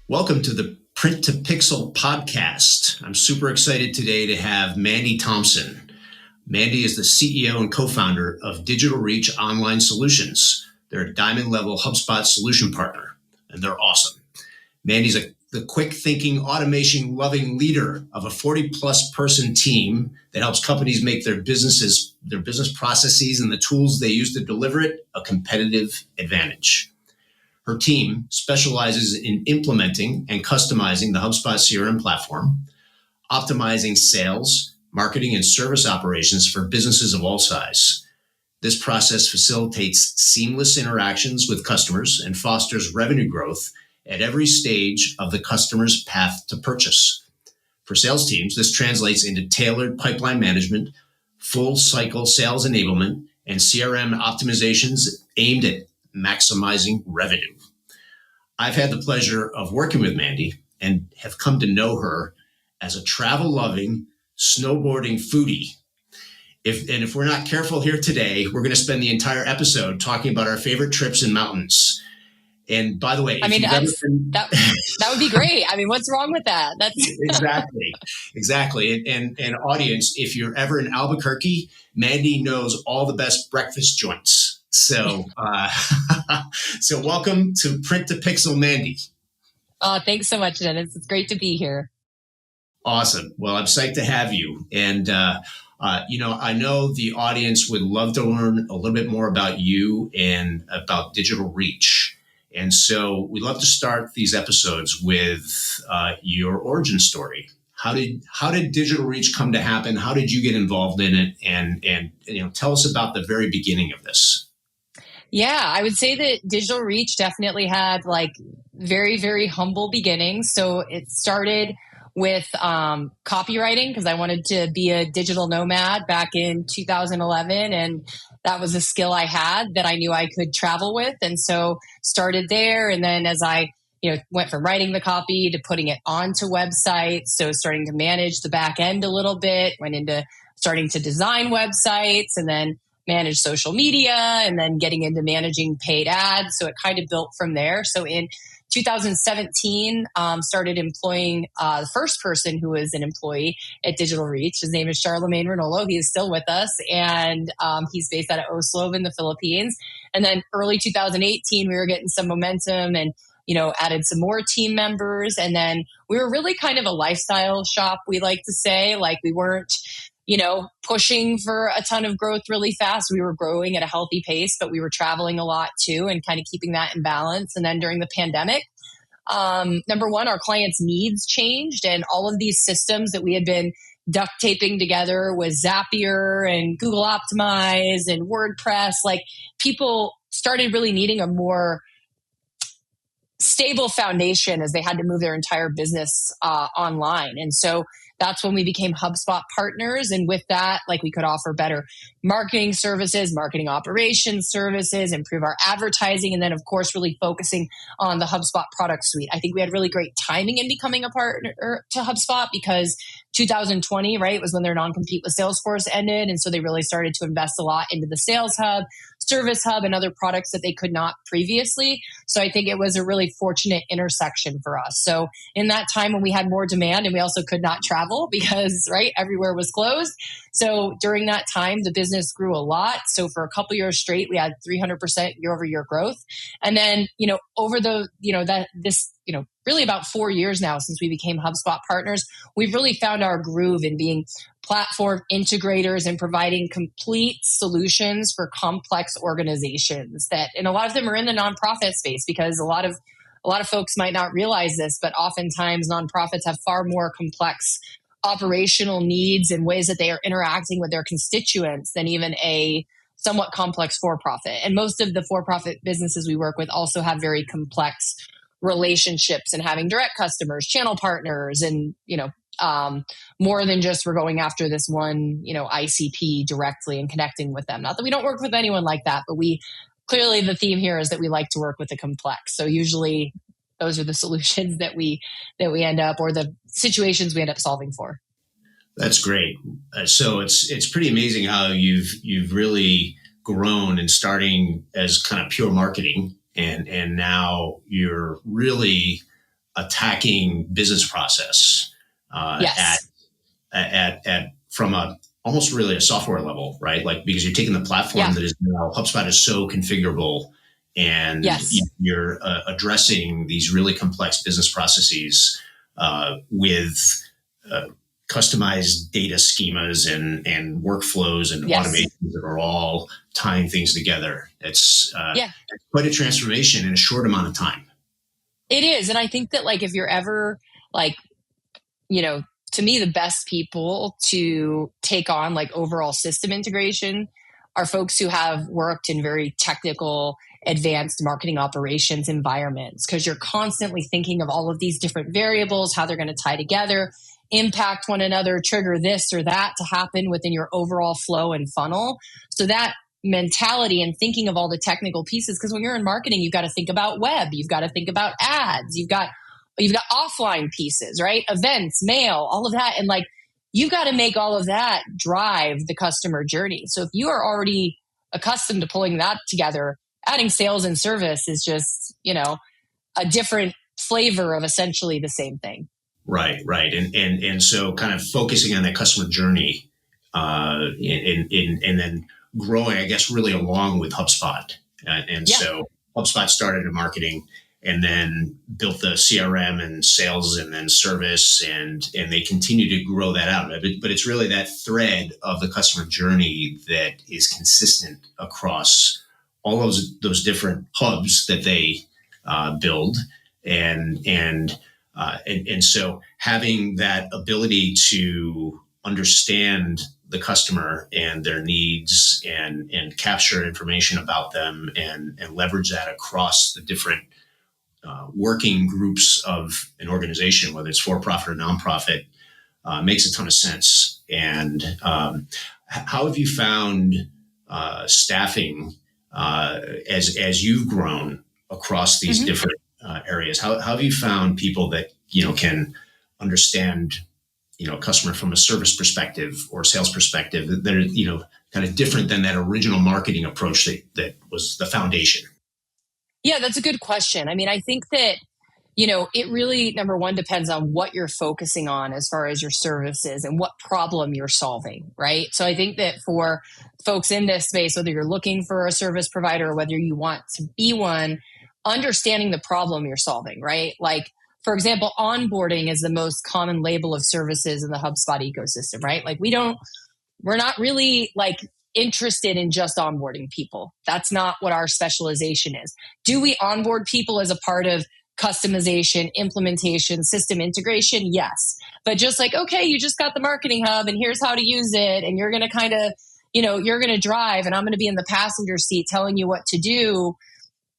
Welcome to the Print to Pixel podcast. I'm super excited today to have Mandy Thompson. Mandy is the CEO and co-founder of Digital Reach Online Solutions. They're a diamond level HubSpot solution partner, and they're awesome. Mandy's the quick thinking, automation loving leader of a 40 plus person team that helps companies make their business processes and the tools they use to deliver it a competitive advantage. Her team specializes in implementing and customizing the HubSpot CRM platform, optimizing sales, marketing, and service operations for businesses of all size. This process facilitates seamless interactions with customers and fosters revenue growth at every stage of the customer's path to purchase. For sales teams, this translates into tailored pipeline management, full cycle sales enablement, and CRM optimizations aimed at maximizing revenue. I've had the pleasure of working with Mandy and have come to know her as a travel-loving, snowboarding foodie. If we're not careful here today, we're going to spend the entire episode talking about our favorite trips and mountains. And by the way, that would be great. I mean, what's wrong with that? That's exactly. And audience, if you're ever in Albuquerque, Mandy knows all the best breakfast joints. So, so welcome to Print to Pixel, Mandy. Oh, thanks so much, Dennis. It's great to be here. Awesome. Well, I'm psyched to have you. And, I know the audience would love to learn a little bit more about you and about Digital Reach. And so we'd love to start these episodes with your origin story. How did Digital Reach come to happen? How did you get involved in it? And tell us about the very beginning of this. Yeah, I would say that Digital Reach definitely had very, very humble beginnings. So it started with copywriting because I wanted to be a digital nomad back in 2011. And that was a skill I had that I knew I could travel with. And so started there. And then as I went from writing the copy to putting it onto websites. So starting to manage the back end a little bit, went into starting to design websites and then manage social media and then getting into managing paid ads. So it kind of built from there. So in 2017, started employing the first person who was an employee at Digital Reach. His name is Charlemagne Renolo. He is still with us, and he's based out of Oslo in the Philippines. And then early 2018, we were getting some momentum and added some more team members. And then we were really kind of a lifestyle shop, we like to say. We weren't pushing for a ton of growth really fast. We were growing at a healthy pace, but we were traveling a lot too and kind of keeping that in balance. And then during the pandemic, number one, our clients' needs changed and all of these systems that we had been duct taping together with Zapier and Google Optimize and WordPress, people started really needing a more stable foundation as they had to move their entire business online. And so that's when we became HubSpot partners. And with that, we could offer better marketing services, marketing operations services, improve our advertising, and then, of course, really focusing on the HubSpot product suite. I think we had really great timing in becoming a partner to HubSpot because 2020, right, was when their non-compete with Salesforce ended. And so they really started to invest a lot into the Sales Hub, Service Hub, and other products that they could not previously. So I think it was a really fortunate intersection for us. So in that time when we had more demand and we also could not travel because, right, everywhere was closed. So during that time, the business grew a lot. So for a couple years straight, we had 300% year-over-year growth. And then, over really about 4 years now since we became HubSpot partners, we've really found our groove in being platform integrators and providing complete solutions for complex organizations and a lot of them are in the nonprofit space because a lot of folks might not realize this, but oftentimes nonprofits have far more complex operational needs and ways that they are interacting with their constituents than even a somewhat complex for-profit. And most of the for-profit businesses we work with also have very complex relationships and having direct customers, channel partners, and, more than just we're going after this one, ICP directly and connecting with them. Not that we don't work with anyone like that, but clearly the theme here is that we like to work with the complex. So usually those are the solutions that we end up, or the situations we end up solving for. That's great. So it's pretty amazing how you've really grown and starting as kind of pure marketing, and now you're really attacking business process Yes. at from a almost really a software level, right? Like, because you're taking the platform Yeah. that is now HubSpot is so configurable, and Yes. you're addressing these really complex business processes with customized data schemas and workflows and Yes. automations that are all tying things together. It's Yeah. quite a transformation in a short amount of time. It is. And I think that like if you're ever like, you know, to me, the best people to take on like overall system integration are folks who have worked in very technical, advanced marketing operations environments, because you're constantly thinking of all of these different variables, how they're going to tie together, impact one another, trigger this or that to happen within your overall flow and funnel. So that mentality and thinking of all the technical pieces, because when you're in marketing, you've got to think about web, you've got to think about ads, you've got offline pieces, right? Events, mail, all of that. And like, you've got to make all of that drive the customer journey. So if you are already accustomed to pulling that together, adding sales and service is just, a different flavor of essentially the same thing. Right. And so kind of focusing on that customer journey, and then growing, I guess, really along with HubSpot. So HubSpot started in marketing and then built the CRM and sales and then service, and they continue to grow that out. But it's really that thread of the customer journey that is consistent across all those different hubs that they build, and so having that ability to understand the customer and their needs and capture information about them and leverage that across the different working groups of an organization, whether it's for-profit or nonprofit, makes a ton of sense. And how have you found staffing as you've grown across these different areas? How have you found people that can understand customer from a service perspective or sales perspective that are kind of different than that original marketing approach that was the foundation? Yeah, that's a good question. I mean, I think that, it really, number one, depends on what you're focusing on as far as your services and what problem you're solving, right? So I think that for folks in this space, whether you're looking for a service provider or whether you want to be one, understanding the problem you're solving, right? Like, for example, onboarding is the most common label of services in the HubSpot ecosystem, right? Like we're not really like interested in just onboarding people. That's not what our specialization is. Do we onboard people as a part of customization, implementation, system integration? Yes. But just like, okay, you just got the marketing hub and here's how to use it. And you're going to kind of, you're going to drive and I'm going to be in the passenger seat telling you what to do.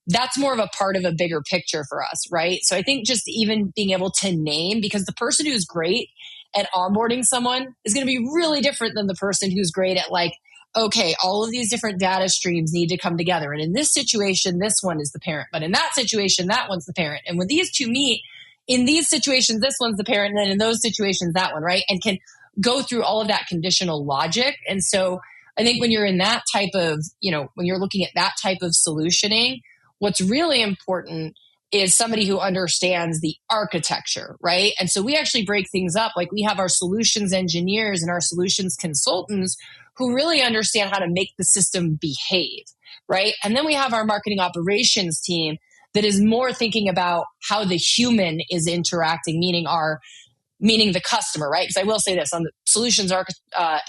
That's more of a part of a bigger picture for us, right? So I think just even being able to name, because the person who's great at onboarding someone is going to be really different than the person who's great at like, okay, all of these different data streams need to come together. And in this situation, this one is the parent. But in that situation, that one's the parent. And when these two meet, in these situations, this one's the parent. And then in those situations, that one, right? And can go through all of that conditional logic. And so I think when you're in that type of, when you're looking at that type of solutioning, what's really important is somebody who understands the architecture, right? And so we actually break things up. Like we have our solutions engineers and our solutions consultants who really understand how to make the system behave, right? And then we have our marketing operations team that is more thinking about how the human is interacting, meaning the customer, right? Because I will say this, on the solutions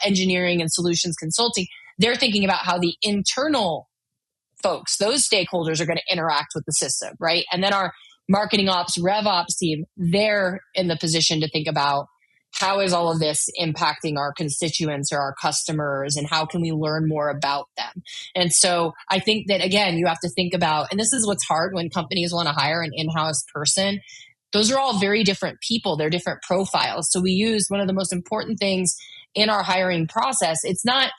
engineering and solutions consulting, they're thinking about how the internal folks, those stakeholders are going to interact with the system, right? And then our marketing ops, rev ops team, they're in the position to think about how is all of this impacting our constituents or our customers and how can we learn more about them? And so I think that, again, you have to think about, and this is what's hard when companies want to hire an in-house person. Those are all very different people. They're different profiles. So we use one of the most important things in our hiring process. It's not,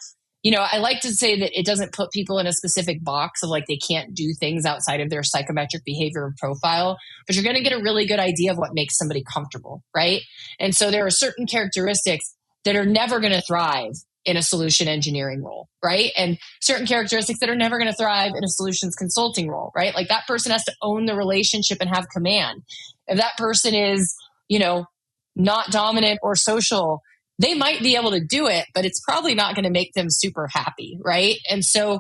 I like to say that it doesn't put people in a specific box of like they can't do things outside of their psychometric behavior profile, but you're going to get a really good idea of what makes somebody comfortable, right? And so there are certain characteristics that are never going to thrive in a solution engineering role, right? And certain characteristics that are never going to thrive in a solutions consulting role, right? Like that person has to own the relationship and have command. If that person is, not dominant or social, they might be able to do it, but it's probably not going to make them super happy, right? And so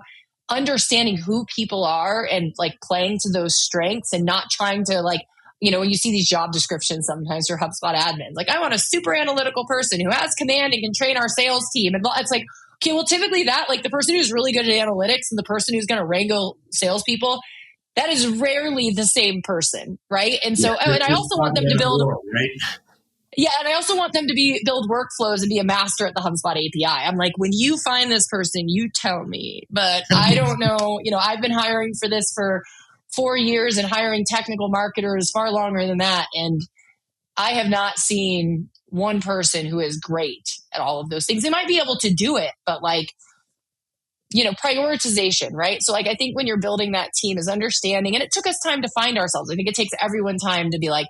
understanding who people are and like playing to those strengths and not trying to like, when you see these job descriptions sometimes for HubSpot admins, like I want a super analytical person who has command and can train our sales team. And it's like, okay, well, typically that like the person who's really good at analytics and the person who's going to wrangle salespeople, that is rarely the same person, right? And so, and I also want them to build, right? Yeah, and I also want them to build workflows and be a master at the HubSpot API. I'm like, when you find this person, you tell me. But I don't know. I've been hiring for this for 4 years and hiring technical marketers far longer than that. And I have not seen one person who is great at all of those things. They might be able to do it, but like, prioritization, right? So like, I think when you're building that team is understanding, and it took us time to find ourselves. I think it takes everyone time to be like,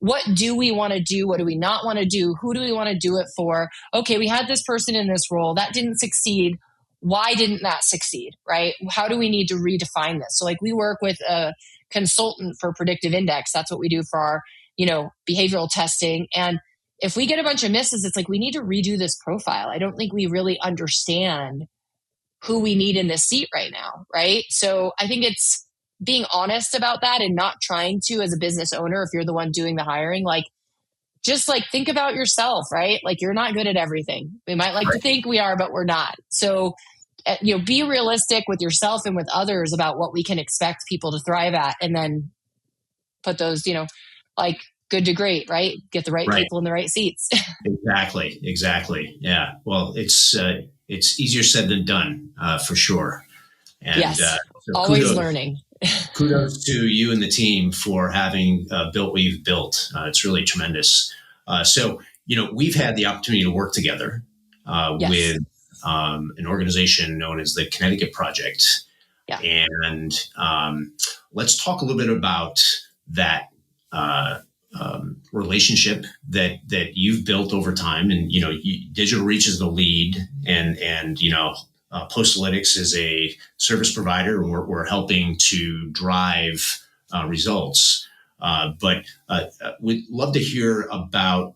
what do we want to do? What do we not want to do? Who do we want to do it for? Okay, we had this person in this role that didn't succeed. Why didn't that succeed, right? How do we need to redefine this? So like we work with a consultant for predictive index. That's what we do for our, behavioral testing. And if we get a bunch of misses, it's like we need to redo this profile. I don't think we really understand who we need in this seat right now, right? So I think it's being honest about that and not trying to, as a business owner, if you're the one doing the hiring, like just like think about yourself, right? Like you're not good at everything. We might like to think we are, but we're not. So, be realistic with yourself and with others about what we can expect people to thrive at, and then put those, like good to great, right? Get the right people in the right seats. Exactly. Yeah. Well, it's easier said than done, for sure. And, yes. So always learning. Kudos to you and the team for having built what you've built. It's really tremendous. So, we've had the opportunity to work together with an organization known as the Connecticut Project. Yeah. And let's talk a little bit about that relationship that you've built over time. And, Digital Reach is the lead, and Postalytics is a service provider, and we're helping to drive results. But we'd love to hear about,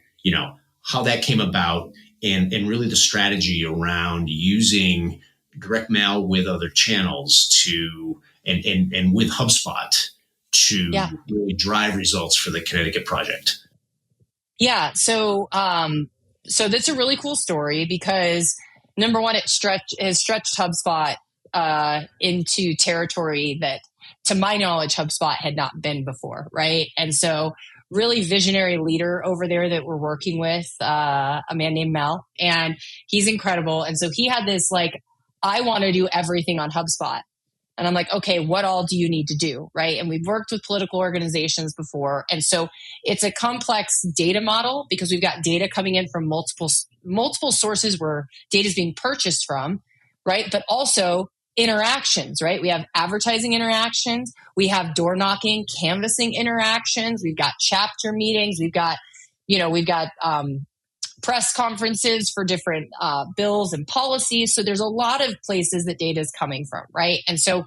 how that came about and really the strategy around using direct mail with other channels and with HubSpot to really drive results for the Connecticut Project. Yeah. So that's a really cool story because number one, it has stretched HubSpot into territory that, to my knowledge, HubSpot had not been before, right? And so really visionary leader over there that we're working with, a man named Mel, and he's incredible. And so he had this like, I want to do everything on HubSpot. And I'm like, okay, what all do you need to do, right? And we've worked with political organizations before. And so it's a complex data model because we've got data coming in from multiple sources where data is being purchased from, right? But also interactions, right? We have advertising interactions. We have door knocking, canvassing interactions. We've got chapter meetings. We've got press conferences for different bills and policies. So there's a lot of places that data is coming from, right? And so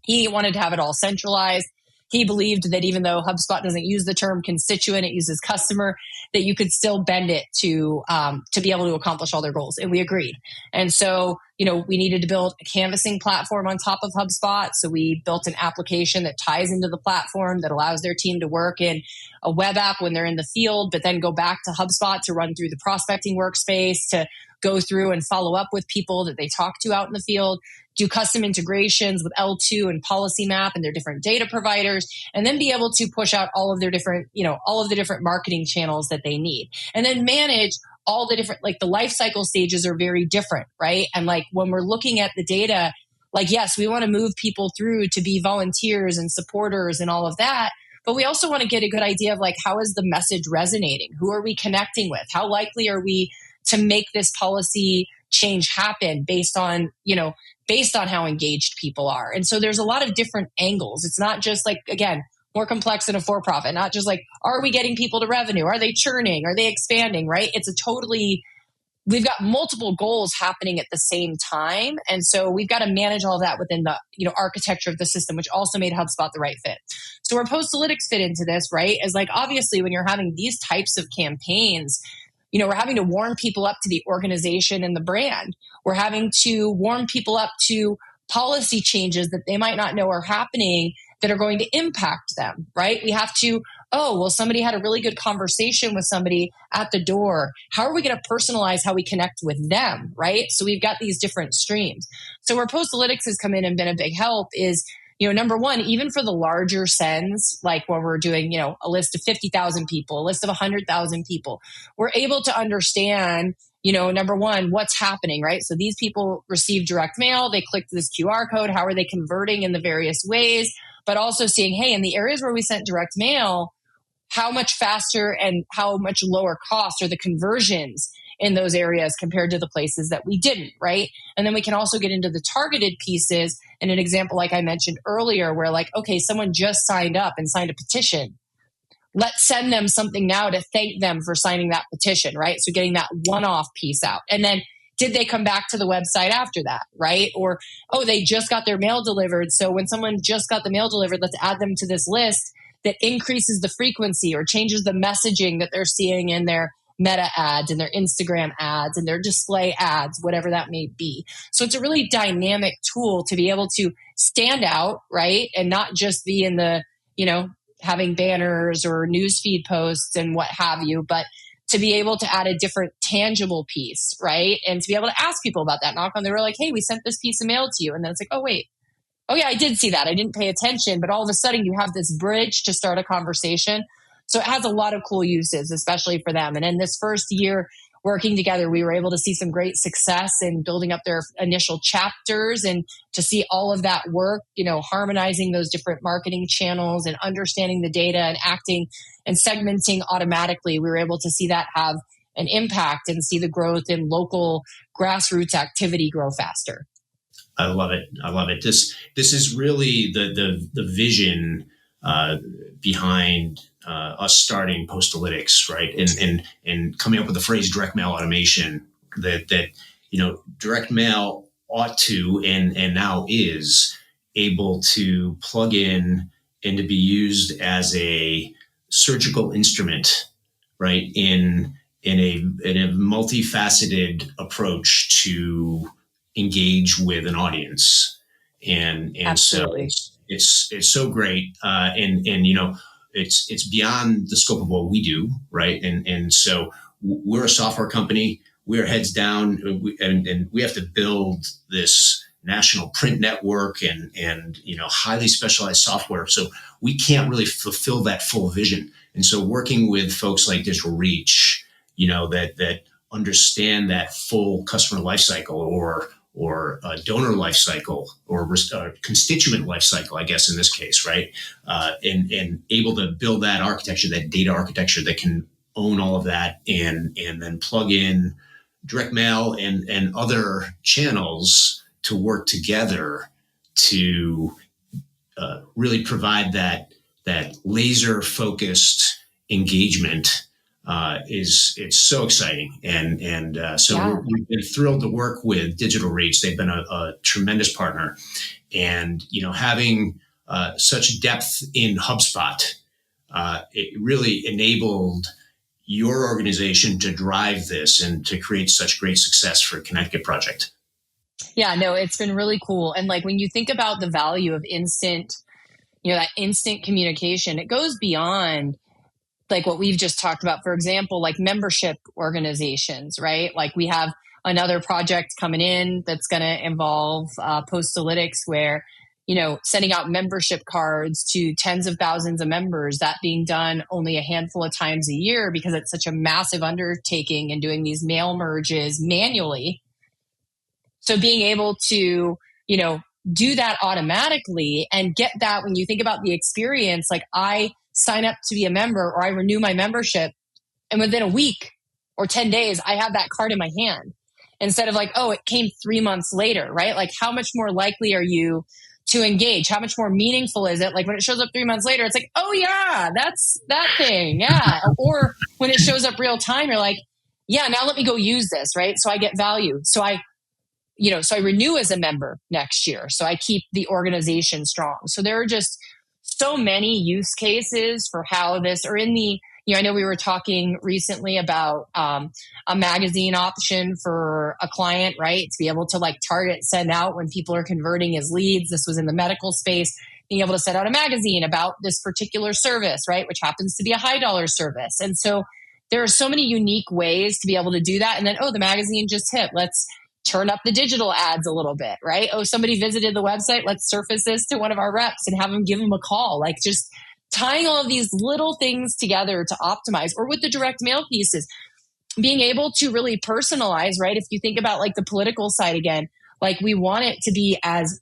he wanted to have it all centralized. He believed that even though HubSpot doesn't use the term constituent, it uses customer, that you could still bend it to be able to accomplish all their goals. And we agreed. And so, we needed to build a canvassing platform on top of HubSpot. So we built an application that ties into the platform that allows their team to work in a web app when they're in the field, but then go back to HubSpot to run through the prospecting workspace, to go through and follow up with people that they talk to out in the field, do custom integrations with L2 and Policy Map and their different data providers, and then be able to push out all of their different, all of the different marketing channels that they need. And then manage all the different, like the life cycle stages are very different, right? And like when we're looking at the data, like, yes, we want to move people through to be volunteers and supporters and all of that. But we also want to get a good idea of like, how is the message resonating? Who are we connecting with? How likely are we to make this policy change happen based on how engaged people are? And so there's a lot of different angles. It's not just like, again, more complex than a for-profit, not just like, are we getting people to revenue? Are they churning? Are they expanding? Right? It's a totally we've got multiple goals happening at the same time. And so we've got to manage all of that within the, architecture of the system, which also made HubSpot the right fit. So where Postalytics fit into this, right, is like, obviously when you're having these types of campaigns, we're having to warm people up to the organization and the brand. We're having to warm people up to policy changes that they might not know are happening that are going to impact them, right? We have to, somebody had a really good conversation with somebody at the door. How are we going to personalize how we connect with them, right? So we've got these different streams. So where Postalytics has come in and been a big help is, number one, even for the larger sends, like when we're doing, a list of 50,000 people, a list of 100,000 people, we're able to understand, number one, what's happening, right? So these people receive direct mail, they click this QR code, how are they converting in the various ways, but also seeing, hey, in the areas where we sent direct mail, how much faster and how much lower cost are the conversions in those areas compared to the places that we didn't, right? And then we can also get into the targeted pieces. And an example, like I mentioned earlier, where like, okay, someone just signed up and signed a petition. Let's send them something now to thank them for signing that petition, right? So getting that one-off piece out. And then did they come back to the website after that, right? Or, they just got their mail delivered. So when someone just got the mail delivered, let's add them to this list that increases the frequency or changes the messaging that they're seeing in their Meta ads and their Instagram ads and their display ads, whatever that may be. So it's a really dynamic tool to be able to stand out, right? And not just be in the, having banners or newsfeed posts and what have you, but to be able to add a different tangible piece, right? And to be able to ask people about that, knock on the door like, hey, we sent this piece of mail to you. And then it's like, oh, wait. Oh, yeah, I did see that. I didn't pay attention. But all of a sudden you have this bridge to start a conversation. So it has a lot of cool uses, especially for them. And in this first year working together, we were able to see some great success in building up their initial chapters and to see all of that work, harmonizing those different marketing channels and understanding the data and acting and segmenting automatically. We were able to see that have an impact and see the growth in local grassroots activity grow faster. I love it. I love it. This is really the vision behind us starting Postalytics, right? And coming up with the phrase direct mail automation that direct mail ought to and now is able to plug in and to be used as a surgical instrument, right? In a multifaceted approach to engage with an audience, and Absolutely. so it's so great, and it's beyond the scope of what we do, right? And so we're a software company. We're heads down, and we have to build this national print network and highly specialized software. So we can't really fulfill that full vision. And so working with folks like Digital Reach, that understand that full customer lifecycle or donor lifecycle or constituent lifecycle, I guess in this case, right? And able to build that architecture, that data architecture that can own all of that and then plug in direct mail and other channels to work together to really provide that laser focused engagement. It's so exciting, and so we've been thrilled to work with Digital Reach. They've been a tremendous partner, and having such depth in HubSpot, it really enabled your organization to drive this and to create such great success for Connecticut Project. Yeah, no, it's been really cool. And like when you think about the value of instant, that instant communication, it goes beyond like what we've just talked about. For example, like membership organizations, right? Like we have another project coming in that's going to involve Postalytics where, sending out membership cards to tens of thousands of members, that being done only a handful of times a year because it's such a massive undertaking and doing these mail merges manually. So being able to, do that automatically and get that when you think about the experience, like I sign up to be a member or I renew my membership and within a week or 10 days, I have that card in my hand instead of like, oh, it came 3 months later, right? Like how much more likely are you to engage? How much more meaningful is it? Like when it shows up 3 months later, it's like, oh yeah, that's that thing. Yeah. Or when it shows up real time, you're like, yeah, now let me go use this, right? So I get value. So I renew as a member next year. So I keep the organization strong. So there are just so many use cases for how this, or in the, I know we were talking recently about a magazine option for a client, right? To be able to like target, send out when people are converting as leads. This was in the medical space, being able to send out a magazine about this particular service, right? Which happens to be a high dollar service. And so there are so many unique ways to be able to do that. And then, the magazine just hit. Let's turn up the digital ads a little bit, right? Somebody visited the website. Let's surface this to one of our reps and have them give them a call. Like just tying all of these little things together to optimize, or with the direct mail pieces, being able to really personalize, right? If you think about like the political side again, like we want it to be as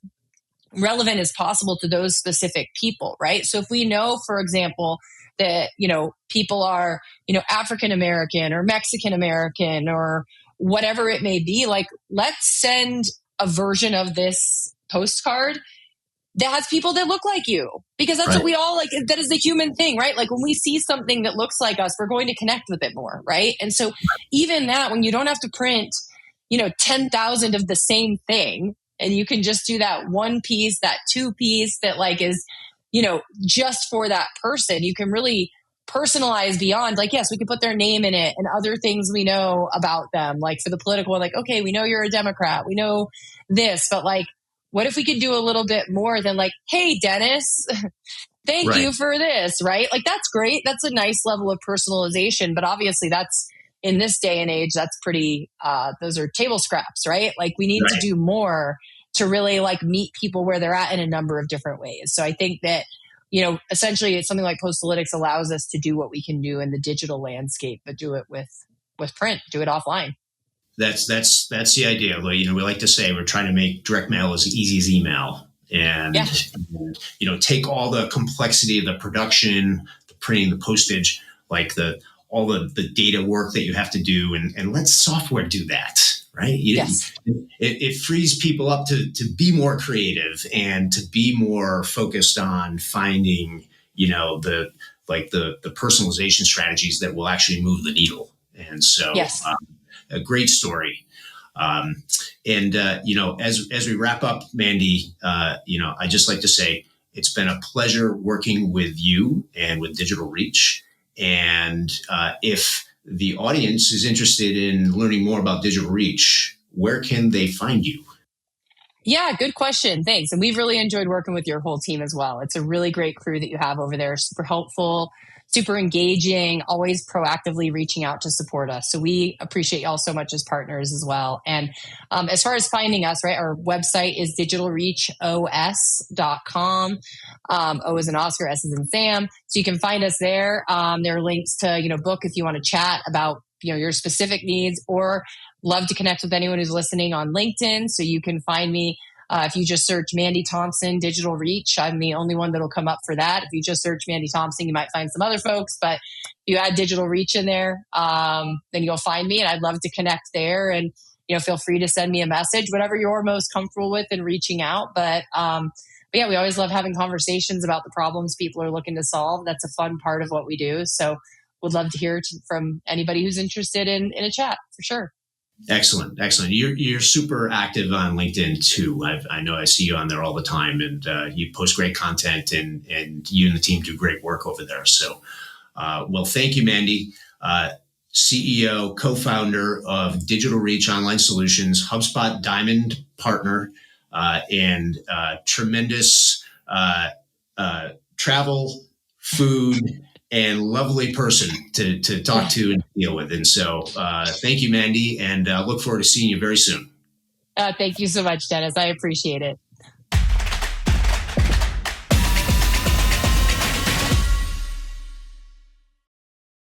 relevant as possible to those specific people, right? So if we know, for example, that, people are, African American or Mexican American or whatever it may be, like let's send a version of this postcard that has people that look like you, because that's Right. what we all like. That is the human thing, right? Like when we see something that looks like us, we're going to connect with it more, right? And so even that, when you don't have to print, 10,000 of the same thing, and you can just do that one piece, that two piece that like is, just for that person, you can really personalize beyond, like, yes, we could put their name in it and other things we know about them. Like for the political, like, okay, we know you're a Democrat, we know this, but like, what if we could do a little bit more than like, hey, Dennis, thank you for this, right? Like, that's great. That's a nice level of personalization. But obviously that's, in this day and age, that's pretty, those are table scraps, right? Like we need to do more to really like meet people where they're at in a number of different ways. So I think that, essentially it's something like Postalytics allows us to do what we can do in the digital landscape, but do it with print, do it offline. That's the idea. We like to say we're trying to make direct mail as easy as email, and take all the complexity of the production, the printing, the postage, like all the data work that you have to do, and let software do that. Right? It frees people up to be more creative and to be more focused on finding, the personalization strategies that will actually move the needle. And so, a great story. As we wrap up, Mandy, I just like to say it's been a pleasure working with you and with Digital Reach. And if the audience is interested in learning more about Digital Reach, where can they find you? Yeah, good question. Thanks. And we've really enjoyed working with your whole team as well. It's a really great crew that you have over there. Super helpful, super engaging, always proactively reaching out to support us. So we appreciate y'all so much as partners as well. And as far as finding us, right, our website is digitalreachos.com. O is in Oscar, S is in Sam. So you can find us there. There are links to, book if you want to chat about, your specific needs, or love to connect with anyone who's listening on LinkedIn. So you can find me if you just search Mandy Thompson Digital Reach. I'm the only one that'll come up for that. If you just search Mandy Thompson, you might find some other folks, but if you add Digital Reach in there, then you'll find me, and I'd love to connect there. And feel free to send me a message, whatever you're most comfortable with in reaching out. But yeah, we always love having conversations about the problems people are looking to solve. That's a fun part of what we do. So would love to hear from anybody who's interested in a chat, for sure. Excellent. You're super active on LinkedIn too. I know I see you on there all the time, and you post great content, and you and the team do great work over there. So, well, thank you, Mandy, CEO, co-founder of Digital Reach Online Solutions, HubSpot Diamond Partner, and tremendous travel, food, and lovely person to talk to and deal with. And so thank you, Mandy, and look forward to seeing you very soon. Thank you so much, Dennis. I appreciate it.